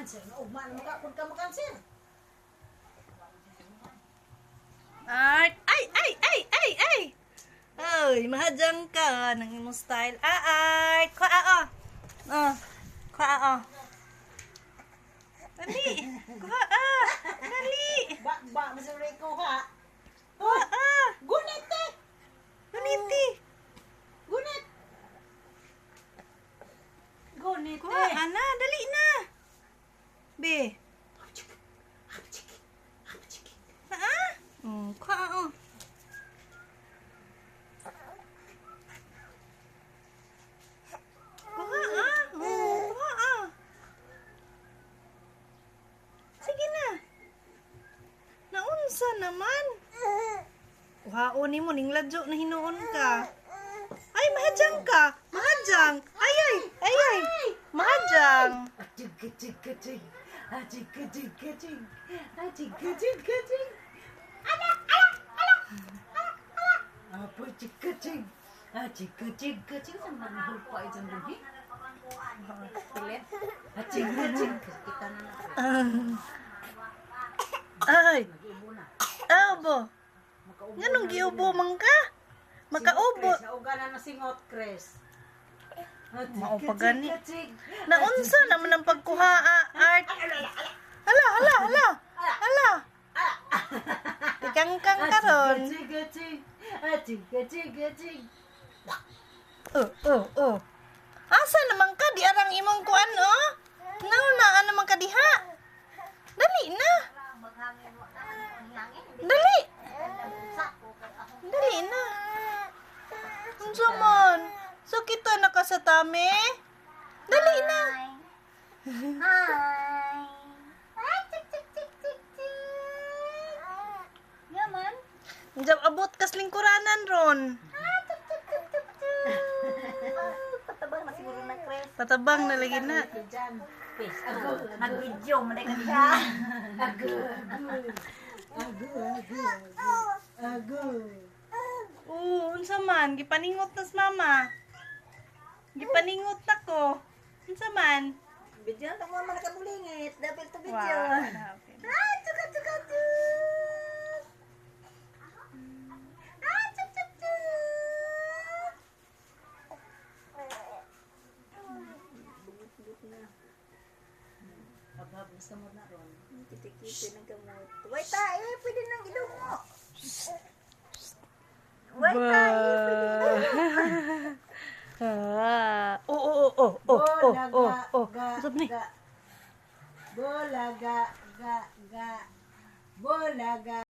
Answer na ugma na makapod ka mag-answer. Art. Ay, ay, ay, ay, ay. Ay, mahadjang ka ng imong style. Art. Kwa ah. Kwa Dali. Kwa Dali. Ba, masuri ko ha. Kwa Gunit eh. Ganiti. Gunit. Gunit Kwa eh. ana, dali na. Be. Kwa Sige na. Naunsa naman. Kuhaon ni mo, ning ladyo na hinuon ka. Ay, mahadjang ka. Mahadjang. Ay, ay, ay, ay. Mahadjang. Ajig. Apa cik-cik. Cik-cik. Sama nahul ko ay dyan rin. Pilit. Cik-cik. Kita na Ay. Mag-ibo na. Abo. Nganong giubo man ka? Makaubo. Nauga na nasingot, Chris. Mao pa gani. Naunsa naman ang pagkuha, Art? Hala. Ikangkang karon. Cik-cik. Asa naman ka? Di arang imong kuan, oh? Naunaan naman ka diha. Dali na. Dali na. Unsa man? Sakit na ka sa tami? Dali na. Yaman. Diyan abot kas lingkuranan ron. Patabang na siguro na Chris. Patabang na lagi na. Mag-video, malika siya. Unsa man? Gipaningot nas mama. Gipaningot ako. Unsa man? Video na mo man nakabulingit. Dapat to video. Wow. Chuka. Habis kamu na ron. Kiti-kiti ng gamot. Wait tayo, pwede nang idumo. Wait tayo, pwede Usap ni. Bolaga.